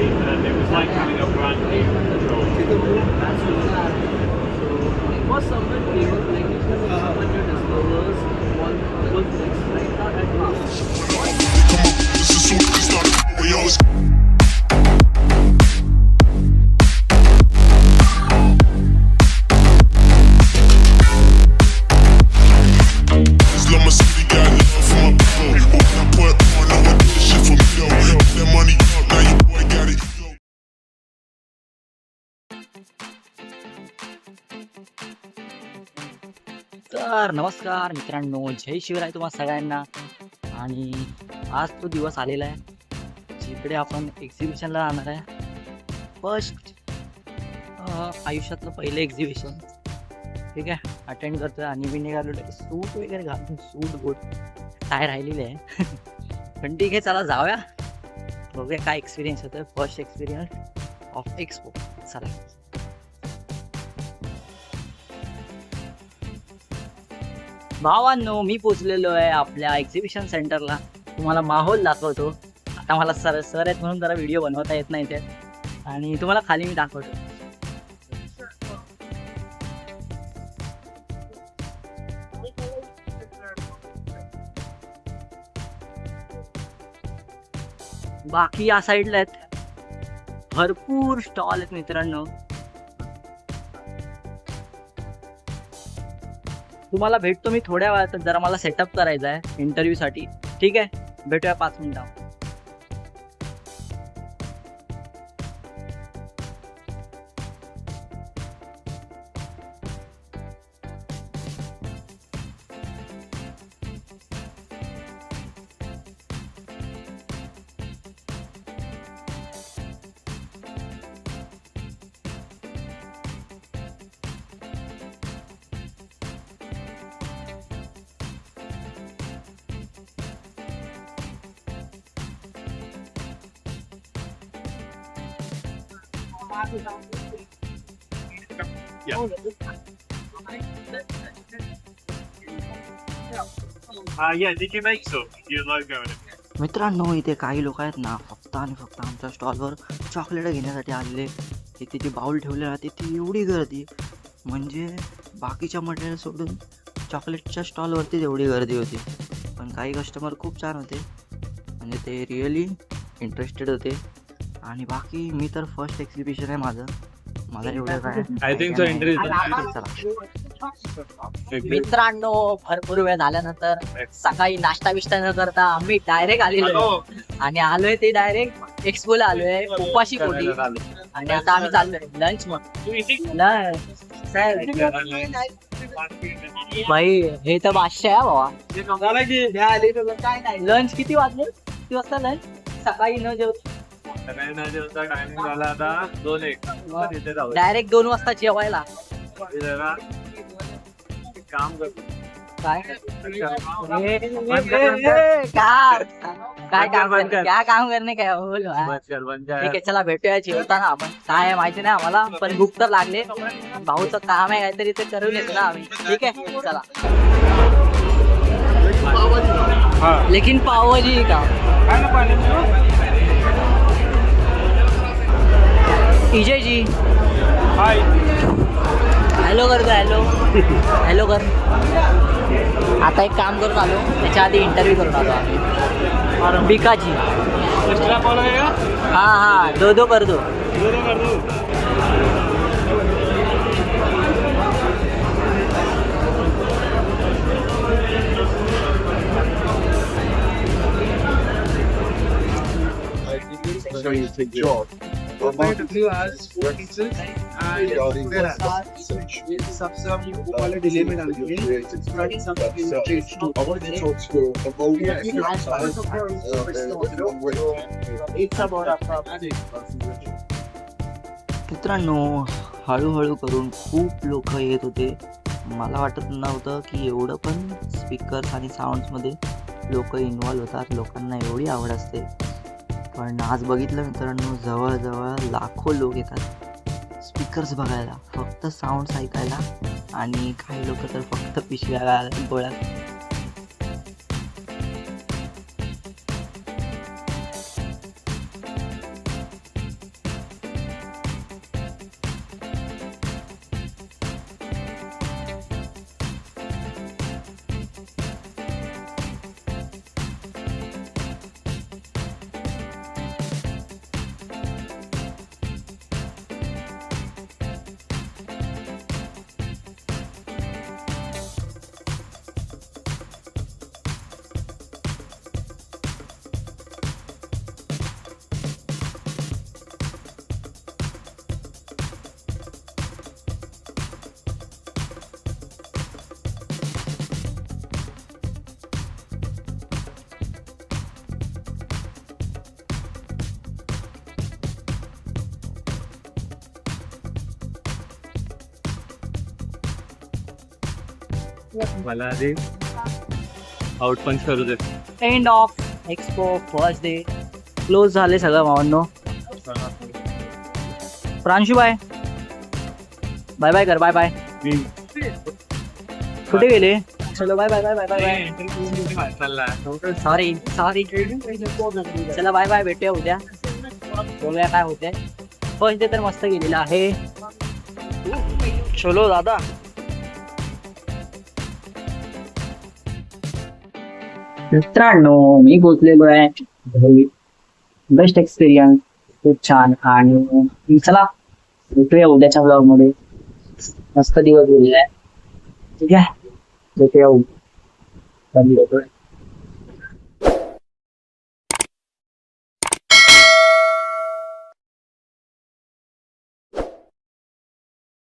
and it was like having a brand new control. For someone came up like this, someone your discovers one flex right now at last. तर नमस्कार मित्रांनो, जय शिवराय तुम्हा सगळ्यांना. आणि आज तो दिवस आलेला आहे जिकडे आपण एक्झिबिशनला जाणार आहे. फर्स्ट आयुष्यातलं पहिलं एक्झिबिशन, ठीक आहे, अटेंड करतोय. आणि मी निघालो सूट वगैरे घालून, सूट बूट काय राहिलेले आहे. पण ठीक आहे, चला जाऊया, बघूया काय एक्सपिरियन्स होतोय. First experience of expo. चला. भावांनो, मी पोचलेलो आहे आपल्या एक्झिबिशन सेंटरला. तुम्हाला माहोल दाखवतो. आता मला सर आहेत म्हणून जरा व्हिडिओ बनवता येत नाही ते, आणि तुम्हाला खाली मी दाखवतो. बाकी या साईडला आहेत भरपूर स्टॉल आहेत मित्रांनो. तुम्हाला भेटतो मी थोड्या वेळात. जरा मला सेटअप करायचा आहे इंटरव्ह्यू साठी. ठीक आहे, भेटूया 5 मिनिटात. Yeah, did you make some? Your logo in it. मित्रांनो, इथे काही लोक आहेत ना, फक्त आणि फक्त आमच्या स्टॉलवर चॉकलेट घेण्यासाठी आलेले. तिथे ती बाउल ठेवले राहते, ती एवढी गर्दी, म्हणजे बाकीच्या मटेरियल सोडून चॉकलेटच्या स्टॉलवरतीच एवढी गर्दी होती. पण काही कस्टमर खूप छान होते, म्हणजे ते रिअली इंटरेस्टेड होते. आणि बाकी मी तर फर्स्ट एक्झिबिशन आहे माझं, मला एवढं काय I think so. मित्रांनो, भरपूर वेळ झाल्यानंतर सकाळी नाश्ता बिष्टा न करता आम्ही डायरेक्ट आलेलो आणि आलोय ते डायरेक्ट एक्सपोला आलोय उपाशी पोटी. आणि आता आम्ही चाललोय लंच. मग भाई हे तर बादशाह आहे बाबा. लंच किती वाजले? किती वाजता लंच? सकाळी न जेवता टायमिंग झाला आता 2-1. डायरेक्ट 2 वाजता जेवायला. काम कर. काय काय काम करणे काय बोल. ठीक आहे, चला भेटूया जेवताना आपण. काय आहे माहिती नाही आम्हाला, पण भूक तर लागले. भाऊचं काम आहे काहीतरी, ते करून येतो ना आम्ही. ठीक आहे, चला. लेकिन पावभाजी का विजय जी हाय हॅलो करतो. हॅलो कर. आता एक काम करून आलो, त्याच्या आधी इंटरव्ह्यू करून आलो आम्ही. बिकाजी. हा 2 कर दो. सबसे वाले डिले में डाल दिए मित्रांनो, हळूहळू करून खूप लोक येत होते. मला वाटत नव्हतं की एवढं पण स्पीकर्स आणि साऊंड्समध्ये लोक इन्व्हॉल्व होतात, लोकांना एवढी आवड असते. पण आज बघितलं मित्रांनो, जवळजवळ लाखो लोक येतात स्पीकर्स बघायला, फक्त साऊंड्स ऐकायला. आणि काही लोक तर फक्त पिशव्या गोळा. मला आधी आउट पंच करू दे. End of expo first day close झाले सगळं भावांनो. प्रांशू बाय बाय बाय कर. Bye bye. कुठे गेले? चलो bye bye bye bye bye bye. चालला. Sorry sorry. चला बाय बाय. भेटूया उद्या. बोलूया काय होते. फर्स्ट डे तर मस्त गेलेला आहे. चलो दादा. मित्रांनो मी पोचलेलो आहे घरी. Best experience. खूप छान. आणि चला भेटूया उद्याच्या ब्लॉग मध्ये. मस्त दिवस गेलेला आहे. ठीक आहे भेटूया उद्या.